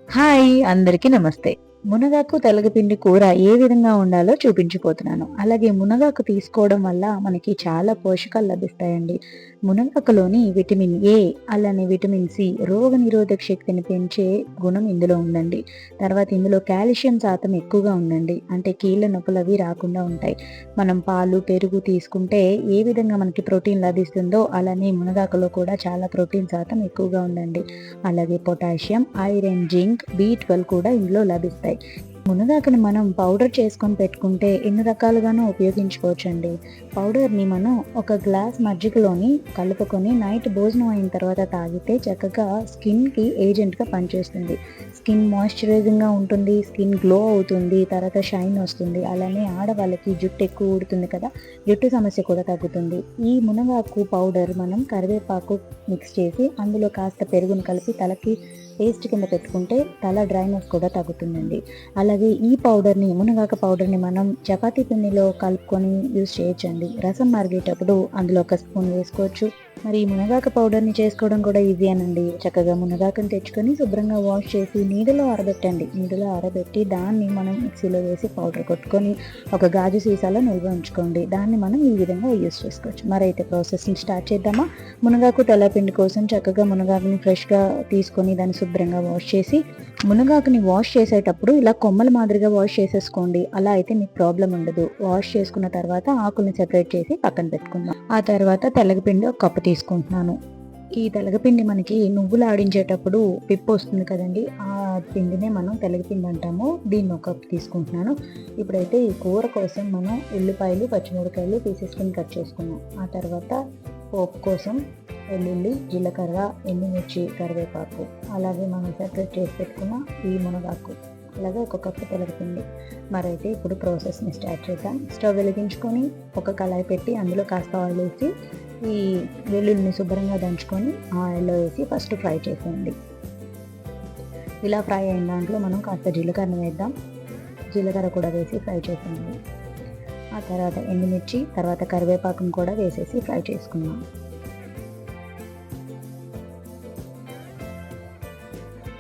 Hi! అందరికీ నమస్తే. మునగాకు తెలగపిండి కూర ఏ విధంగా వండాలో చూపించబోతున్నాను. అలాగే మునగాకు తీసుకోవడం వల్ల మనకి చాలా పోషకాలు లభిస్తాయండి. మునగాకులోని విటమిన్ ఏ, అలానే విటమిన్ సి రోగనిరోధక శక్తిని పెంచే గుణం ఇందులో ఉందండి. తర్వాత ఇందులో కాల్షియం శాతం ఎక్కువగా ఉందండి. అంటే కీళ్ళ నొప్పులవి రాకుండా ఉంటాయి. మనం పాలు, పెరుగు తీసుకుంటే ఏ విధంగా మనకి ప్రోటీన్ లభిస్తుందో అలానే మునగాకులో కూడా చాలా ప్రోటీన్ శాతం ఎక్కువగా ఉందండి. అలాగే పొటాషియం, ఐరన్, జింక్, B12 కూడా ఇందులో లభిస్తాయి. మునగాకుని మనం పౌడర్ చేసుకొని పెట్టుకుంటే ఎన్ని రకాలుగానో ఉపయోగించుకోవచ్చండి. పౌడర్ని మనం ఒక గ్లాస్ మజ్జిగలోని కలుపుకొని నైట్ భోజనం అయిన తర్వాత తాగితే చక్కగా స్కిన్కి ఏజెంట్గా పనిచేస్తుంది. స్కిన్ మాయిశ్చరైజింగ్గా ఉంటుంది, స్కిన్ గ్లో అవుతుంది, తర్వాత షైన్ వస్తుంది. అలానే ఆడవాళ్ళకి జుట్టు ఎక్కువ ఊడుతుంది కదా, జుట్టు సమస్య కూడా తగ్గుతుంది. ఈ మునగాకు పౌడర్ మనం కరివేపాకు మిక్స్ చేసి అందులో కాస్త పెరుగును కలిపి తలకి పేస్ట్ కింద పెట్టుకుంటే తల డ్రైనెస్ కూడా తగ్గుతుందండి. అలాగే ఈ పౌడర్ని, మునగాకు పౌడర్ని మనం చపాతీ పిండిలో కలుపుకొని యూజ్ చేయొచ్చండి. రసం మరిగేటప్పుడు అందులో ఒక స్పూన్ వేసుకోవచ్చు. మరి ఈ మునగాకు పౌడర్ని చేసుకోవడం కూడా ఈజీయేనండి. చక్కగా మునగాకుని తెచ్చుకొని శుభ్రంగా వాష్ చేసి నీడలో ఆరబెట్టండి. నీడలో ఆరబెట్టి దాన్ని మనం మిక్సీలో వేసి పౌడర్ కొట్టుకొని ఒక గాజు సీసాలో నిల్వ ఉంచుకోండి. దాన్ని మనం ఈ విధంగా యూజ్ చేసుకోవచ్చు. మరి అయితే ప్రాసెస్ని స్టార్ట్ చేద్దామా? మునగాకు తెల్లపిండి కోసం చక్కగా మునగాకుని ఫ్రెష్గా తీసుకొని దాన్ని శుభ్రంగా వాష్ చేసి, మునగాకుని వాష్ చేసేటప్పుడు ఇలా కొమ్మల మాదిరిగా వాష్ చేసేసుకోండి. అలా అయితే మీకు ప్రాబ్లం ఉండదు. వాష్ చేసుకున్న తర్వాత ఆకుల్ని సెపరేట్ చేసి పక్కన పెట్టుకుందాం. ఆ తర్వాత తెల్లగపిండి ఒక కప్పు తీసుకుంటున్నాను. ఈ తెలగపిండి మనకి నువ్వులు ఆడించేటప్పుడు పిప్పు వస్తుంది కదండి, ఆ పిండినే మనం తెలగపిండి అంటాము. దీన్ని ఒక కప్పు తీసుకుంటున్నాను. ఇప్పుడైతే ఈ కూర కోసం మనం ఉల్లిపాయలు, పచ్చిమిరపకాయలు పీసెస్ని కట్ చేసుకున్నాం. ఆ తర్వాత పోపు కోసం వెల్లుల్లి, జీలకర్ర, ఎండుమిర్చి, కరివేపాకు, అలాగే మనం సెపరేట్ చేసి పెట్టుకున్న ఈ మునగాకు, అలాగే ఒక కప్పు తెలగపిండి. మరైతే ఇప్పుడు ప్రాసెస్ని స్టార్ట్ చేద్దాం. స్టవ్ వెలిగించుకొని ఒక కళాయి పెట్టి అందులో కాస్త ఆయిల్ వేసి ఈ వెల్లుల్లిని శుభ్రంగా దంచుకొని ఆయిల్లో వేసి ఫస్ట్ ఫ్రై చేసేయండి. ఇలా ఫ్రై అయిన దాంట్లో మనం కాస్త జీలకర్ర వేద్దాం. జీలకర్ర కూడా వేసి ఫ్రై చేసేయండి. ఆ తర్వాత ఎండుమిర్చి, తర్వాత కరివేపాకును కూడా వేసేసి ఫ్రై చేసుకుందాం.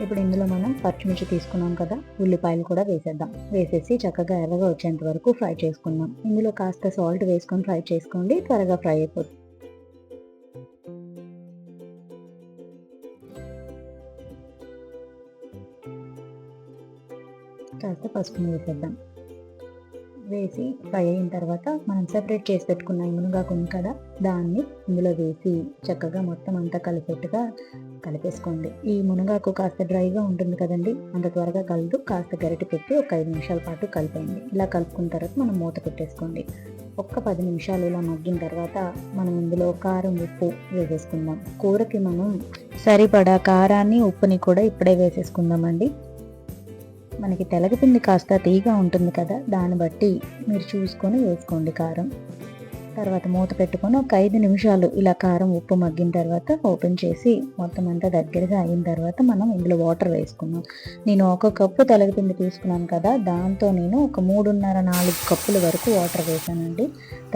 ఇప్పుడు ఇందులో మనం పచ్చిమిర్చి తీసుకున్నాం కదా, ఉల్లిపాయలు కూడా వేసేద్దాం. వేసేసి చక్కగా ఎర్రగా వచ్చేంత వరకు ఫ్రై చేసుకుందాం. ఇందులో కాస్త సాల్ట్ వేసుకొని ఫ్రై చేసుకోండి, త్వరగా ఫ్రై అయిపోతుంది. కాస్త పసుపుని వేసేద్దాం. వేసి ఫ్రై అయిన తర్వాత మనం సెపరేట్ చేసి పెట్టుకున్న మునగాకు ఉంది కదా, దాన్ని ఇందులో వేసి చక్కగా మొత్తం అంతా కలిపేట్టుగా కలిపేసుకోండి. ఈ మునగాకు కాస్త డ్రైగా ఉంటుంది కదండి, అంత త్వరగా కలదు. కాస్త గరిటె పెట్టి ఒక 5 నిమిషాల పాటు కలిపేయండి. ఇలా కలుపుకున్న తర్వాత మనం మూత పెట్టేసుకోండి. ఒక్క 10 నిమిషాలు ఇలా మగ్గిన తర్వాత మనం ఇందులో కారం, ఉప్పు వేసేసుకుందాం. కూరకి మనం సరిపడా కారాన్ని, ఉప్పుని కూడా ఇప్పుడే వేసేసుకుందామండి. మనకి తెలగపిండి కాస్త తీగా ఉంటుంది కదా, దాన్ని బట్టి మీరు చూసుకొని వేసుకోండి కారం. తర్వాత మూత పెట్టుకొని ఒక 5 నిమిషాలు ఇలా కారం, ఉప్పు మగ్గిన తర్వాత ఓపెన్ చేసి మొత్తం అంతా దగ్గరగా అయిన తర్వాత మనం ఇందులో వాటర్ వేసుకున్నాం. నేను ఒక కప్పు తెలగపిండి తీసుకున్నాను కదా, దాంతో నేను ఒక 3.5-4 కప్పుల వరకు వాటర్ వేసానండి.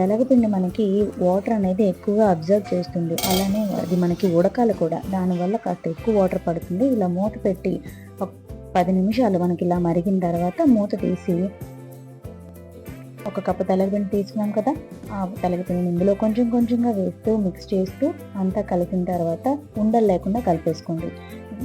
తెలగపిండి మనకి వాటర్ అనేది ఎక్కువగా అబ్జర్వ్ చేస్తుంది, అలానే అది మనకి ఉడకాలి కూడా. దానివల్ల కాస్త ఎక్కువ వాటర్ పడుతుంది. ఇలా మూత పెట్టి 10 నిమిషాలు మనకి ఇలా మరిగిన తర్వాత మూత తీసి, ఒక కప్పు తెలగపిండి తీసుకున్నాం కదా, ఆ తెలగపిండిని ఇందులో కొంచెం కొంచెంగా వేస్తూ మిక్స్ చేస్తూ అంతా కలిపిన తర్వాత ఉండలు లేకుండా కలిపేసుకోండి.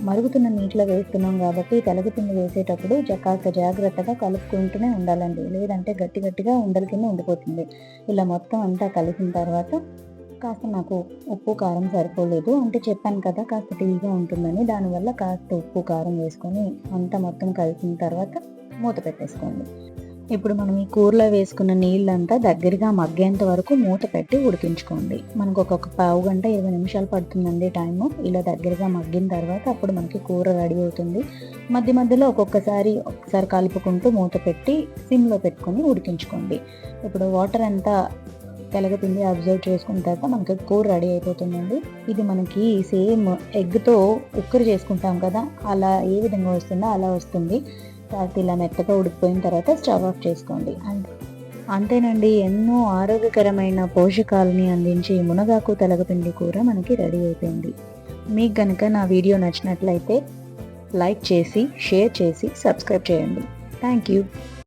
మరుగుతున్న నీటిలో వేస్తున్నాం కాబట్టి తెలగపిండి వేసేటప్పుడు కాస్త జాగ్రత్తగా కలుపుకుంటూనే ఉండాలండి, లేదంటే గట్టి గట్టిగా ఉండల కింద ఉండిపోతుంది. ఇలా మొత్తం అంతా కలిపిన తర్వాత కాస్త నాకు ఉప్పు, కారం సరిపోలేదు అంటే చెప్పాను కదా కాస్త తీగా ఉంటుందని, దానివల్ల కాస్త ఉప్పు, కారం వేసుకొని అంతా మొత్తం కలిపిన తర్వాత మూత పెట్టేసుకోండి. ఇప్పుడు మనం ఈ కూరలో వేసుకున్న నీళ్ళంతా దగ్గరగా మగ్గేంత వరకు మూత పెట్టి ఉడికించుకోండి. మనకు ఒక పావు గంట 20 నిమిషాలు పడుతుందండి టైము. ఇలా దగ్గరగా మగ్గిన తర్వాత అప్పుడు మనకి కూర రెడీ అవుతుంది. మధ్య మధ్యలో ఒకసారి కలుపుకుంటూ మూత పెట్టి సిమ్లో పెట్టుకొని ఉడికించుకోండి. ఇప్పుడు వాటర్ అంతా తెలగపిండి అబ్జర్వ్ చేసుకున్న తర్వాత మనకి కూర రెడీ అయిపోతుందండి. ఇది మనకి సేమ్ ఎగ్తో ఉక్కరు చేసుకుంటాం కదా, అలా ఏ విధంగా వస్తుందో అలా వస్తుంది. తర్వాత ఇలా మెత్తగా ఉడికిపోయిన తర్వాత స్టవ్ ఆఫ్ చేసుకోండి. అంతేనండి, ఎన్నో ఆరోగ్యకరమైన పోషకాలని అందించే మునగాకు తెలగపిండి కూర మనకి రెడీ అయిపోయింది. మీకు కనుక నా వీడియో నచ్చినట్లయితే లైక్ చేసి, షేర్ చేసి, సబ్స్క్రైబ్ చేయండి. Thank you.